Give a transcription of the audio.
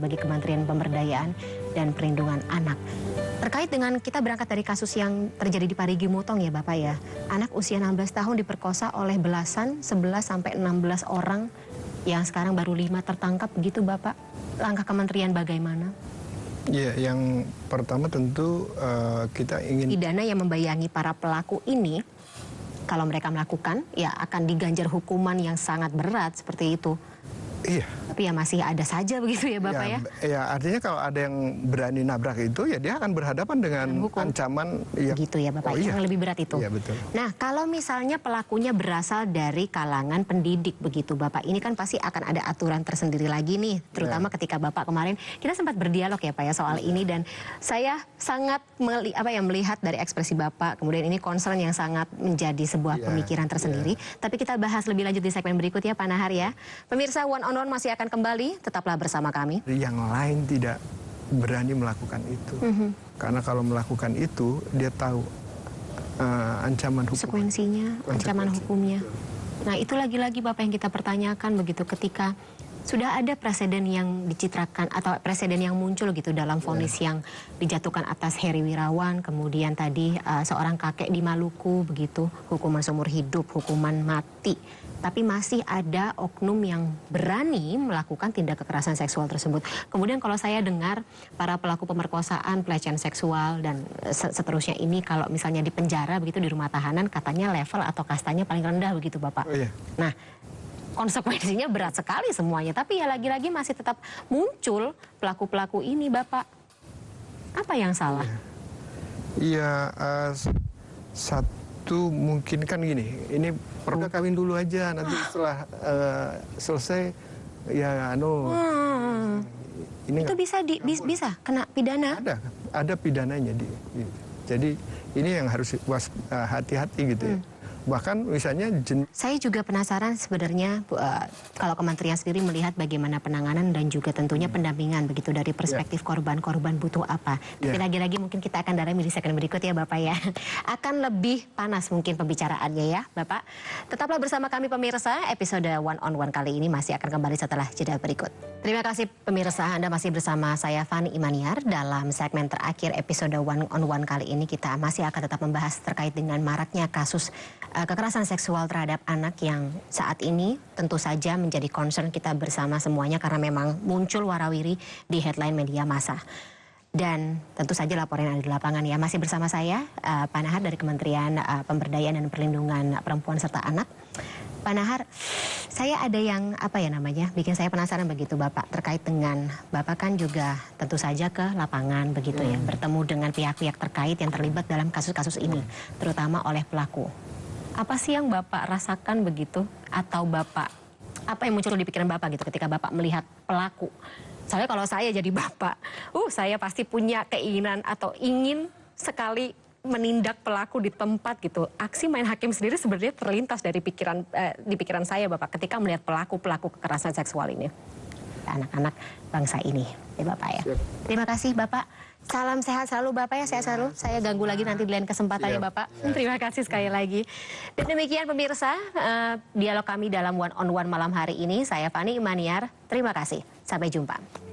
bagi Kementerian Pemberdayaan dan Perlindungan Anak. Terkait dengan kita berangkat dari kasus yang terjadi di Parigi Mutong ya Bapak ya. Anak usia 16 tahun diperkosa oleh belasan, 11 sampai 16 orang yang sekarang baru 5 tertangkap begitu Bapak. Langkah kementerian bagaimana? Ya, yang pertama tentu kita ingin Pidana yang membayangi para pelaku ini kalau mereka melakukan ya akan diganjar hukuman yang sangat berat seperti itu. Iya. Tapi ya masih ada saja begitu ya Bapak ya? Ya artinya kalau ada yang berani nabrak itu ya dia akan berhadapan dengan ancaman yang gitu ya Bapak, yang lebih berat itu. Iya betul. Nah kalau misalnya pelakunya berasal dari kalangan pendidik begitu Bapak, ini kan pasti akan ada aturan tersendiri lagi nih, terutama ketika Bapak kemarin kita sempat berdialog ya Pak ya soal ini, dan saya sangat melihat dari ekspresi Bapak, kemudian ini concern yang sangat menjadi sebuah pemikiran tersendiri. Tapi kita bahas lebih lanjut di segmen berikutnya Pak Nahar ya. Pemirsa One on One masih akan kembali, tetaplah bersama kami. Yang lain tidak berani melakukan itu. Karena kalau melakukan itu, dia tahu ancaman hukum. Konsekuensinya, ancaman hukumnya. Nah itu lagi-lagi Bapak yang kita pertanyakan begitu ketika sudah ada presiden yang dicitrakan atau presiden yang muncul gitu dalam vonis yang dijatuhkan atas Heri Wirawan, kemudian tadi seorang kakek di Maluku begitu, hukuman seumur hidup, hukuman mati. Tapi masih ada oknum yang berani melakukan tindak kekerasan seksual tersebut. Kemudian kalau saya dengar para pelaku pemerkosaan, pelecehan seksual dan seterusnya ini kalau misalnya di penjara begitu di rumah tahanan katanya level atau kastanya paling rendah begitu Bapak. Nah konsekuensinya berat sekali semuanya. Tapi ya lagi-lagi masih tetap muncul pelaku-pelaku ini Bapak. Apa yang salah? Iya, satu mungkin kan gini, ini pernah kawin dulu aja, nanti setelah selesai ya ini itu bisa kena pidana? Ada pidananya jadi ini yang harus hati-hati gitu ya. Bahkan misalnya saya juga penasaran sebenarnya kalau kementerian sendiri melihat bagaimana penanganan dan juga tentunya pendampingan begitu dari perspektif korban butuh apa. Tapi lagi-lagi mungkin kita akan dalami di segmen berikut ya Bapak ya. Akan lebih panas mungkin pembicaraannya ya Bapak. Tetaplah bersama kami pemirsa, episode One on One kali ini masih akan kembali setelah jeda berikut. Terima kasih pemirsa, Anda masih bersama saya Fani Imaniar. Dalam segmen terakhir episode One on One kali ini kita masih akan tetap membahas terkait dengan maraknya kasus kekerasan seksual terhadap anak yang saat ini tentu saja menjadi concern kita bersama semuanya karena memang muncul warawiri di headline media massa. Dan tentu saja laporan yang ada di lapangan ya. Masih bersama saya Pak Nahar dari Kementerian Pemberdayaan dan Perlindungan Perempuan serta Anak. Pak Nahar, saya ada yang bikin saya penasaran begitu Bapak terkait dengan Bapak kan juga tentu saja ke lapangan begitu ya, bertemu dengan pihak-pihak terkait yang terlibat dalam kasus-kasus ini, terutama oleh pelaku. Apa sih yang Bapak rasakan begitu? Atau Bapak, apa yang muncul di pikiran Bapak gitu ketika Bapak melihat pelaku? Soalnya kalau saya jadi Bapak, saya pasti punya keinginan atau ingin sekali menindak pelaku di tempat gitu. Aksi main hakim sendiri sebenarnya terlintas dari di pikiran saya Bapak ketika melihat pelaku kekerasan seksual ini. Anak-anak bangsa ini ya Bapak ya. Terima kasih Bapak. Salam sehat selalu Bapak ya, sehat selalu. Saya ganggu lagi nanti di lain kesempatan ya Bapak. Terima kasih sekali lagi. Dan demikian pemirsa, dialog kami dalam One on One malam hari ini. Saya Fani Imaniar, terima kasih. Sampai jumpa.